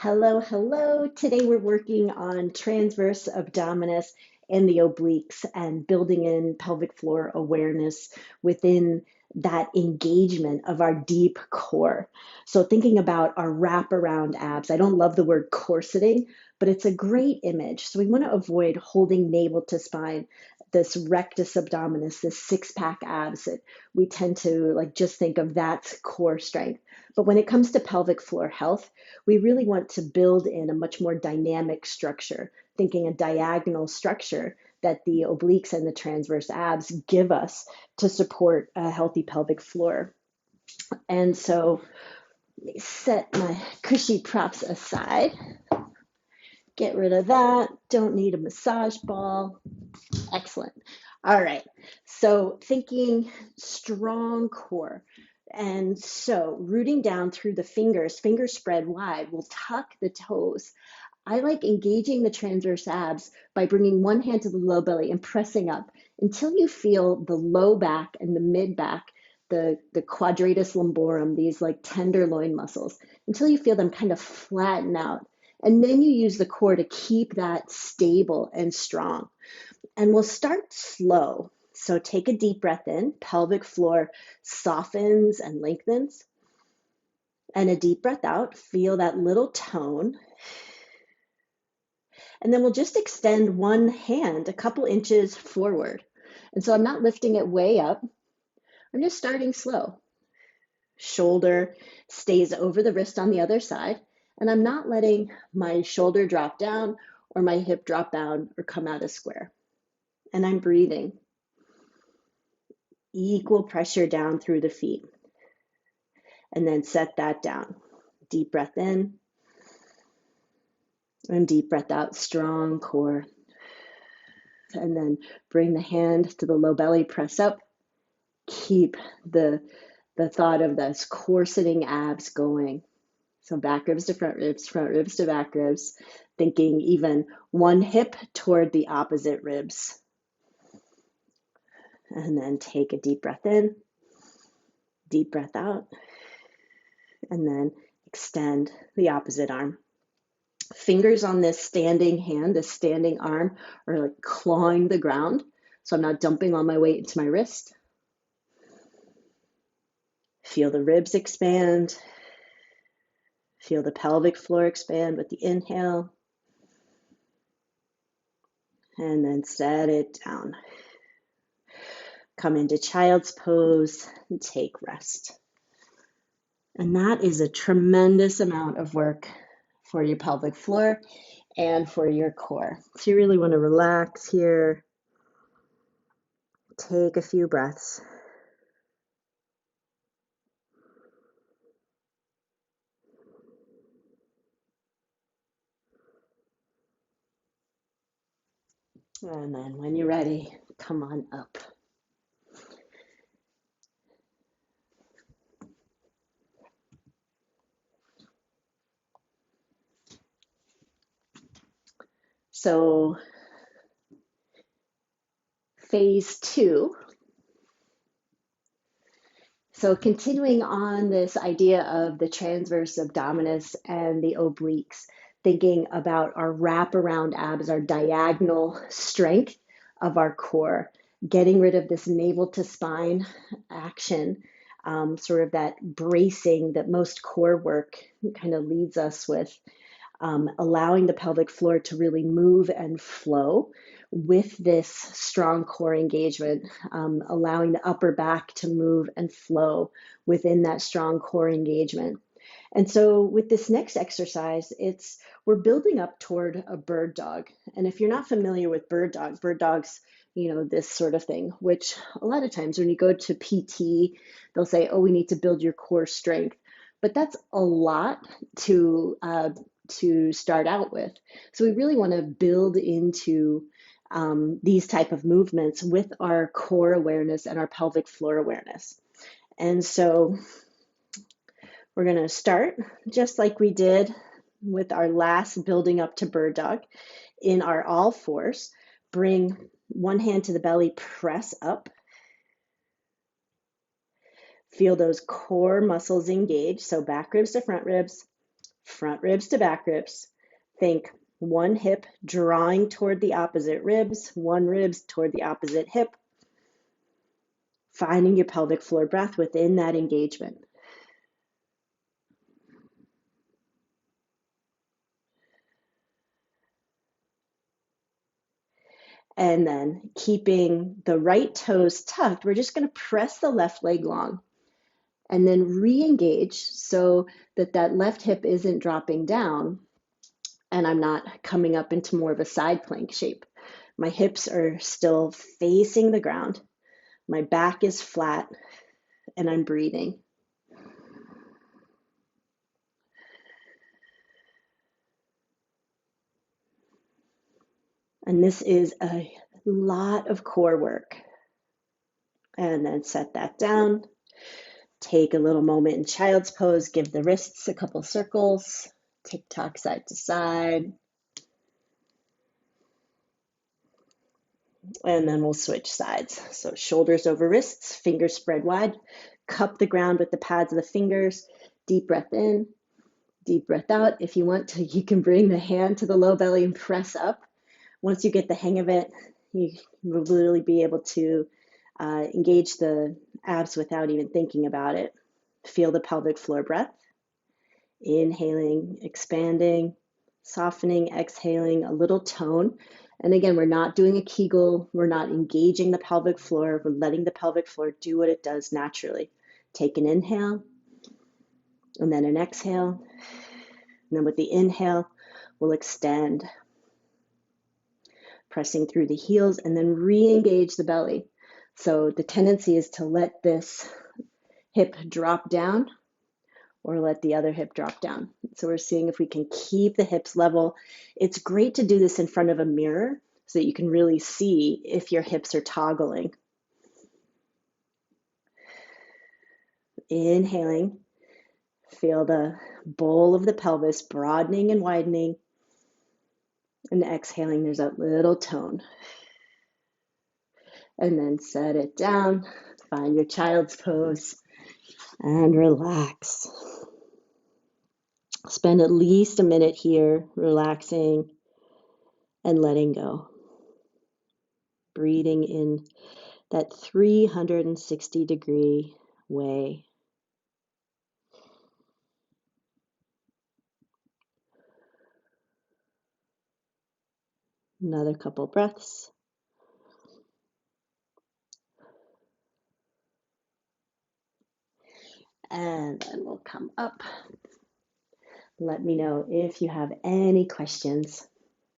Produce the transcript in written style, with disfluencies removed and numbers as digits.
Hello, hello. Today we're working on transverse abdominis and the obliques and building in pelvic floor awareness within that engagement of our deep core. So thinking about our wraparound abs. I don't love the word corseting, but it's a great image. So we want to avoid holding navel to spine, this rectus abdominis, this six-pack abs that we tend to just think of that's core strength. But when it comes to pelvic floor health, we really want to build in a much more dynamic structure, thinking a diagonal structure that the obliques and the transverse abs give us to support a healthy pelvic floor. And so let me set my cushy props aside. Get rid of that. Don't need a massage ball. Excellent. All right. So thinking strong core. And so rooting down through the fingers spread wide, we'll tuck the toes. I like engaging the transverse abs by bringing one hand to the low belly and pressing up until you feel the low back and the mid back, the quadratus lumborum, these like tenderloin muscles, until you feel them kind of flatten out. And then you use the core to keep that stable and strong. And we'll start slow. So take a deep breath in, pelvic floor softens and lengthens. And a deep breath out, feel that little tone. And then we'll just extend one hand a couple inches forward. And so I'm not lifting it way up. I'm just starting slow. Shoulder stays over the wrist on the other side. And I'm not letting my shoulder drop down or my hip drop down or come out of square. And I'm breathing. Equal pressure down through the feet. And then set that down. Deep breath in. And deep breath out, strong core. And then bring the hand to the low belly, press up. Keep the thought of this corseting abs going. So back ribs to front ribs to back ribs, thinking even one hip toward the opposite ribs. And then take a deep breath in, deep breath out, and then extend the opposite arm. Fingers on this standing hand, this standing arm, are like clawing the ground. So I'm not dumping all my weight into my wrist. Feel the ribs expand. Feel the pelvic floor expand with the inhale. And then set it down. Come into child's pose and take rest. And that is a tremendous amount of work for your pelvic floor and for your core. So you really want to relax here. Take a few breaths. And then when you're ready, come on up. So phase 2. So continuing on this idea of the transverse abdominis and the obliques, thinking about our wraparound abs, our diagonal strength of our core, getting rid of this navel to spine action, sort of that bracing that most core work kind of leads us with, allowing the pelvic floor to really move and flow with this strong core engagement, allowing the upper back to move and flow within that strong core engagement. And so with this next exercise, we're building up toward a bird dog. And if you're not familiar with bird dogs, this sort of thing, which a lot of times when you go to PT, they'll say, oh, we need to build your core strength. But that's a lot to start out with. So we really want to build into these type of movements with our core awareness and our pelvic floor awareness. And so we're going to start just like we did with our last building up to bird dog in our all fours. Bring one hand to the belly, press up. Feel those core muscles engage. So back ribs to front ribs. front ribs to back ribs. Think one hip drawing toward the opposite ribs, one ribs toward the opposite hip, finding your pelvic floor breath within that engagement. And then keeping the right toes tucked, we're just going to press the left leg long and then re-engage so that that left hip isn't dropping down and I'm not coming up into more of a side plank shape. My hips are still facing the ground. My back is flat and I'm breathing. And this is a lot of core work. And then set that down. Take a little moment in child's pose. Give the wrists a couple circles. Tick-tock side to side. And then we'll switch sides. So shoulders over wrists, fingers spread wide. Cup the ground with the pads of the fingers. Deep breath in, deep breath out. If you want to, you can bring the hand to the low belly and press up. Once you get the hang of it, you will literally be able to engage the abs without even thinking about it. Feel the pelvic floor breath. Inhaling, expanding, softening, exhaling, a little tone. And again, we're not doing a Kegel. We're not engaging the pelvic floor. We're letting the pelvic floor do what it does naturally. Take an inhale and then an exhale. And then with the inhale, we'll extend, pressing through the heels and then re-engage the belly. So the tendency is to let this hip drop down or let the other hip drop down. So we're seeing if we can keep the hips level. It's great to do this in front of a mirror so that you can really see if your hips are toggling. Inhaling, feel the bowl of the pelvis broadening and widening. And exhaling, there's that little tone. And then set it down, find your child's pose, and relax. Spend at least a minute here relaxing and letting go. Breathing in that 360-degree way. Another couple breaths. And then we'll come up. Let me know if you have any questions.